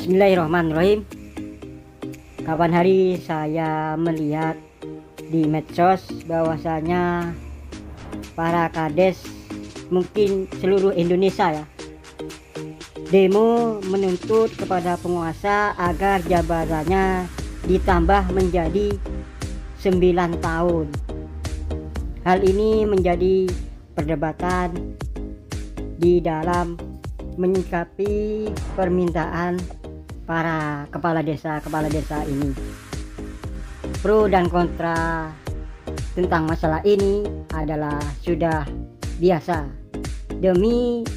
Bismillahirrahmanirrahim. Kapan hari saya melihat di medsos bahwasanya para kades mungkin seluruh Indonesia ya demo menuntut kepada penguasa agar jabatannya ditambah menjadi 9 tahun. Hal ini menjadi perdebatan di dalam menyikapi permintaan para kepala desa ini. Pro dan kontra tentang masalah ini adalah sudah biasa demi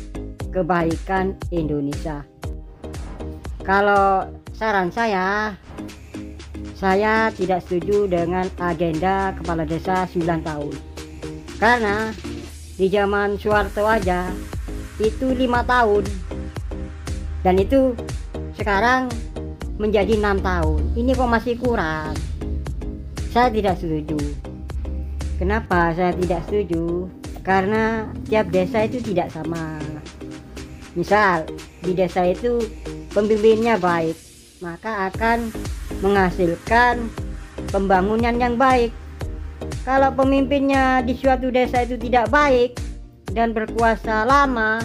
kebaikan Indonesia. Kalau saran saya tidak setuju dengan agenda kepala desa 9 tahun. Karena di zaman Soeharto aja itu 5 tahun. Dan itu sekarang menjadi 6 tahun. Ini kok masih kurang. Saya tidak setuju. Kenapa saya tidak setuju? Karena tiap desa itu tidak sama. Misal di desa itu pemimpinnya baik, maka akan menghasilkan pembangunan yang baik. Kalau pemimpinnya di suatu desa itu tidak baik dan berkuasa lama,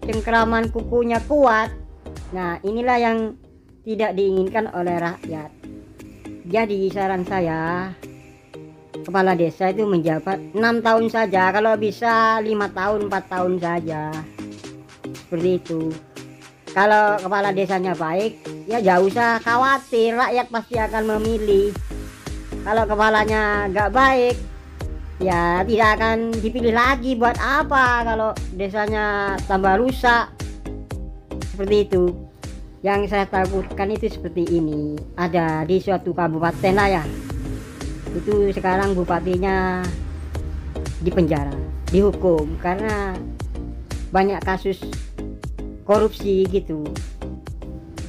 cengkraman kukunya kuat, nah inilah yang tidak diinginkan oleh rakyat. Jadi saran saya, kepala desa itu menjabat 6 tahun saja, kalau bisa 5 tahun 4 tahun saja, seperti itu. Kalau kepala desanya baik, ya gak usah khawatir, rakyat pasti akan memilih. Kalau kepalanya gak baik, ya tidak akan dipilih lagi. Buat apa kalau desanya tambah rusak? Seperti itu. Yang saya takutkan itu seperti ini. Ada di suatu kabupaten lah ya, itu sekarang bupatinya dipenjara, dihukum karena banyak kasus korupsi gitu.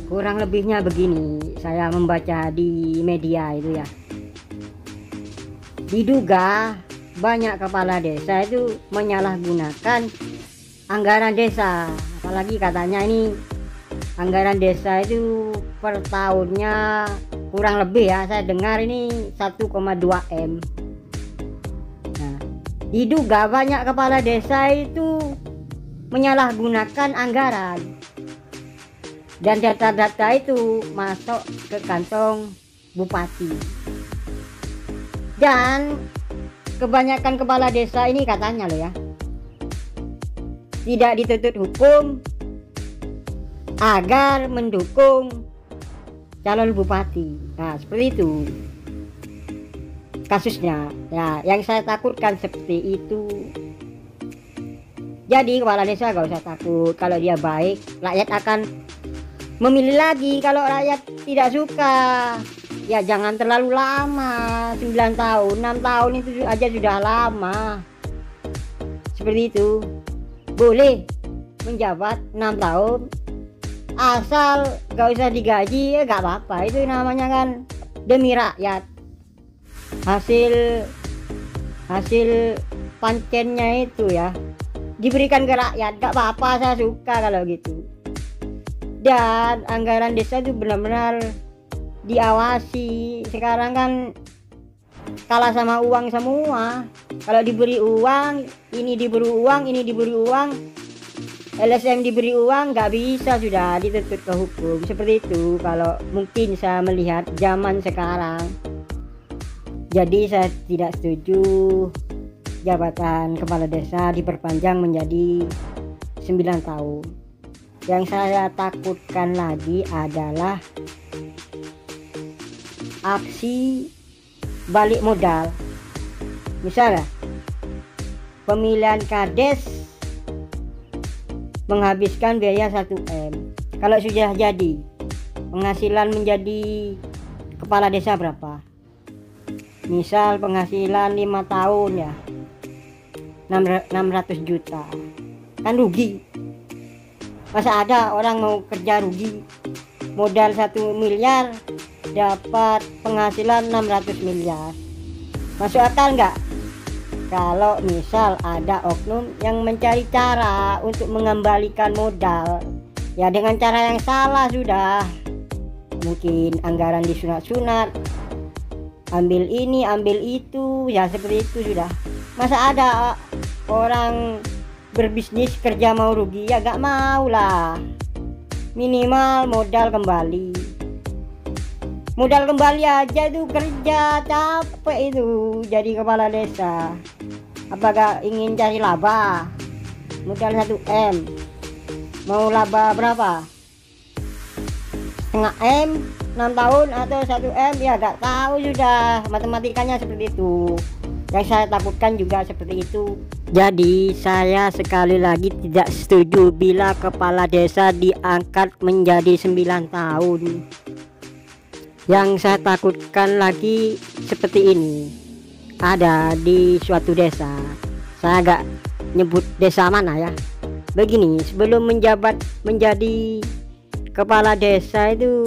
Kurang lebihnya begini, saya membaca di media itu ya, diduga banyak kepala desa itu menyalahgunakan anggaran desa. Apalagi katanya ini anggaran desa itu per tahunnya kurang lebih ya, saya dengar ini 1,2 M. Nah, diduga banyak kepala desa itu menyalahgunakan anggaran, dan data-data itu masuk ke kantong bupati. Dan kebanyakan kepala desa ini katanya loh ya, tidak dituntut hukum agar mendukung calon bupati. Nah seperti itu kasusnya ya, yang saya takutkan seperti itu. Jadi kepala desa gak usah takut, kalau dia baik rakyat akan memilih lagi. Kalau rakyat tidak suka, ya jangan terlalu lama, 9 tahun, 6 tahun itu aja sudah lama. Seperti itu. Boleh menjabat 6 tahun asal gak usah digaji, ya gak apa-apa. Itu namanya kan demi rakyat. Hasil pancennya itu ya diberikan ke rakyat, gak apa-apa, saya suka kalau gitu. Dan anggaran desa itu benar-benar diawasi. Sekarang kan kalah sama uang semua. Kalau diberi uang, ini diberi uang, ini diberi uang, LSM diberi uang, nggak bisa, sudah dituntut ke hukum. Seperti itu kalau mungkin saya melihat zaman sekarang. Jadi saya tidak setuju jabatan kepala desa diperpanjang menjadi 9 tahun. Yang saya takutkan lagi adalah aksi balik modal. Misalnya pemilihan kades menghabiskan biaya 1 M. Kalau sudah jadi, penghasilan menjadi kepala desa berapa? Misal penghasilan 5 tahun ya 600 juta, kan rugi. Masa ada orang mau kerja rugi? Modal 1 miliar dapat penghasilan 600 miliar. Masuk akal nggak? Kalau misal ada oknum yang mencari cara untuk mengembalikan modal, Ya dengan cara yang salah sudah. Mungkin anggaran disunat-sunat, ambil ini ambil itu, ya seperti itu sudah. Masa ada orang berbisnis kerja mau rugi? Ya gak mau lah. Minimal modal kembali aja itu, kerja capek itu jadi kepala desa. Apakah ingin cari laba? Modal 1 M, mau laba berapa? Setengah M, 6 tahun atau 1 M, ya gak tahu sudah. Matematikanya seperti itu. Yang saya takutkan juga seperti itu. Jadi saya sekali lagi tidak setuju bila kepala desa diangkat menjadi 9 tahun. Yang saya takutkan lagi seperti ini. Ada di suatu desa, saya agak nyebut desa mana ya. Begini, sebelum menjabat menjadi kepala desa itu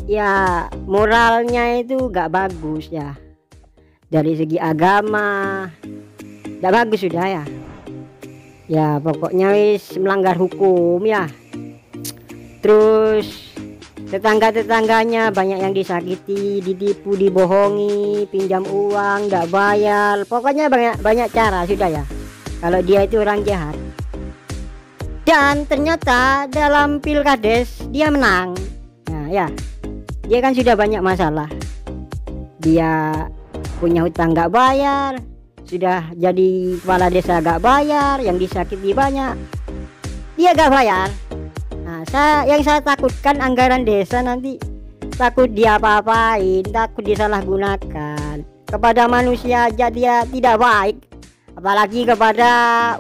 ya moralnya itu gak bagus ya. Dari segi agama gak bagus sudah ya. Ya pokoknya wis melanggar hukum ya. Terus tetangga-tetangganya banyak yang disakiti, ditipu, dibohongi, pinjam uang gak bayar. Pokoknya banyak cara sudah ya kalau dia itu orang jahat. Dan ternyata dalam pilkades dia menang. Nah ya, dia kan sudah banyak masalah. Dia punya hutang gak bayar, sudah jadi kepala desa gak bayar, yang disakiti banyak, dia gak bayar. Nah yang saya takutkan anggaran desa nanti takut dia apa-apain, takut disalahgunakan. Kepada manusia aja dia tidak baik, apalagi kepada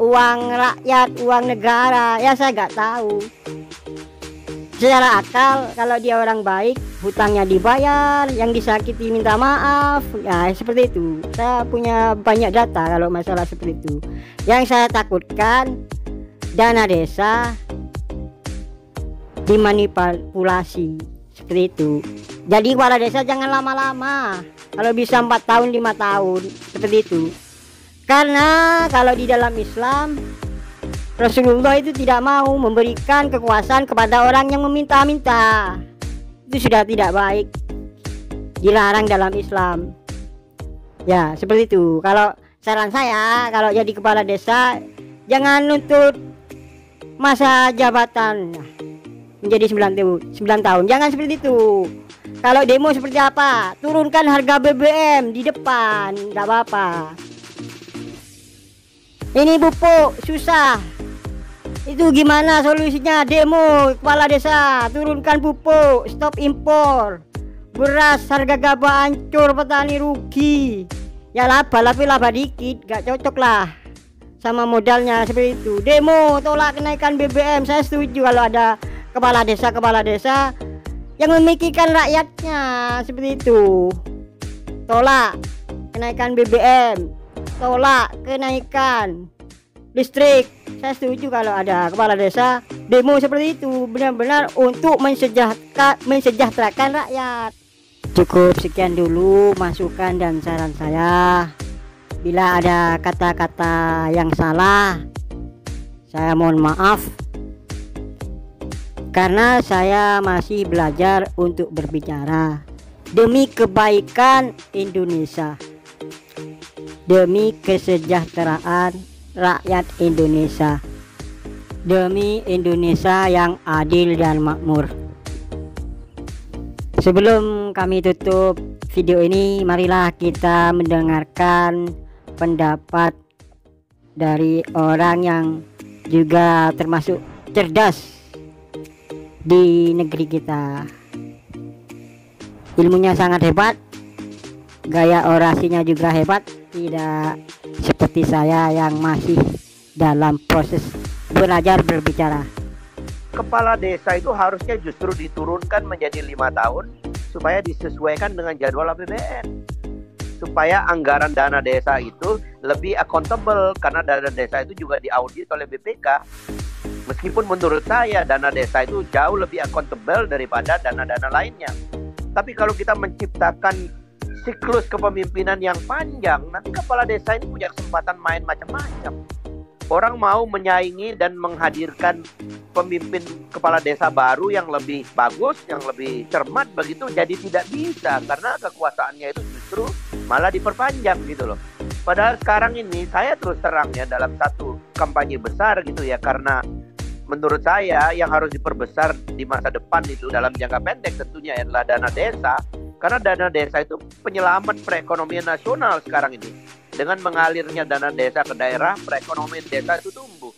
uang rakyat, uang negara. Ya saya gak tahu. Secara akal kalau dia orang baik, hutangnya dibayar, yang disakiti minta maaf, ya seperti itu. Saya punya banyak data kalau masalah seperti itu. Yang saya takutkan dana desa dimanipulasi seperti itu. Jadi kepala desa jangan lama-lama, kalau bisa 4 tahun 5 tahun seperti itu. Karena kalau di dalam Islam, Rasulullah itu tidak mau memberikan kekuasaan kepada orang yang meminta-minta. Itu sudah tidak baik, dilarang dalam Islam. Ya seperti itu. Kalau saran saya, kalau jadi kepala desa jangan nuntut masa jabatan menjadi 9 tahun. Jangan seperti itu. Kalau demo seperti apa? Turunkan harga BBM di depan, tidak apa-apa. Ini pupuk susah, itu gimana solusinya? Demo kepala desa, turunkan pupuk, stop impor beras, harga gabah hancur, petani rugi. Ya laba dikit, gak cocok lah sama modalnya seperti itu. Demo tolak kenaikan BBM, saya setuju kalau ada kepala desa yang memikirkan rakyatnya seperti itu. Tolak kenaikan BBM, tolak kenaikan listrik. Saya setuju kalau ada kepala desa demo seperti itu, benar-benar untuk mensejahterakan rakyat. Cukup sekian dulu masukan dan saran saya. Bila ada kata-kata yang salah, saya mohon maaf, karena saya masih belajar untuk berbicara demi kebaikan Indonesia, demi kesejahteraan rakyat Indonesia, demi Indonesia yang adil dan makmur. Sebelum kami tutup video ini, marilah kita mendengarkan pendapat dari orang yang juga termasuk cerdas di negeri kita. Ilmunya sangat hebat, gaya orasinya juga hebat, tidak seperti saya yang masih dalam proses belajar berbicara. Kepala desa itu harusnya justru diturunkan menjadi 5 tahun supaya disesuaikan dengan jadwal APBN, supaya anggaran dana desa itu lebih accountable, karena dana desa itu juga diaudit oleh BPK. Meskipun menurut saya dana desa itu jauh lebih accountable daripada dana-dana lainnya. Tapi kalau kita menciptakan siklus kepemimpinan yang panjang, nanti kepala desa ini punya kesempatan main macam-macam. Orang mau menyaingi dan menghadirkan pemimpin kepala desa baru yang lebih bagus, yang lebih cermat begitu, jadi tidak bisa karena kekuasaannya itu justru malah diperpanjang gitu loh. Padahal sekarang ini saya terus terang ya dalam satu kampanye besar gitu ya, karena menurut saya yang harus diperbesar di masa depan itu dalam jangka pendek tentunya adalah dana desa. Karena dana desa itu penyelamat perekonomian nasional sekarang ini. Dengan mengalirnya dana desa ke daerah, perekonomian desa itu tumbuh.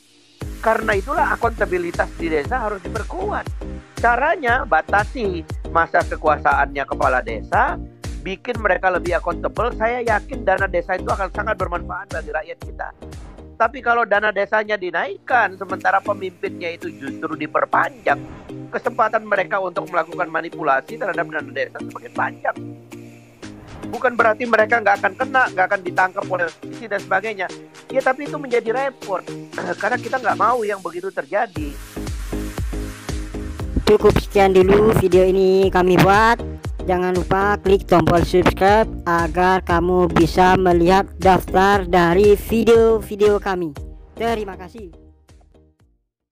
Karena itulah akuntabilitas di desa harus diperkuat. Caranya batasi masa kekuasaannya kepala desa, bikin mereka lebih akuntabel. Saya yakin dana desa itu akan sangat bermanfaat bagi rakyat kita. Tapi kalau dana desanya dinaikkan, sementara pemimpinnya itu justru diperpanjang, kesempatan mereka untuk melakukan manipulasi terhadap dana desa semakin panjang. Bukan berarti mereka nggak akan kena, nggak akan ditangkap oleh polisi dan sebagainya. Ya tapi itu menjadi repot. Karena kita nggak mau yang begitu terjadi. Cukup sekian dulu video ini kami buat. Jangan lupa klik tombol subscribe agar kamu bisa melihat daftar dari video-video kami. Terima kasih.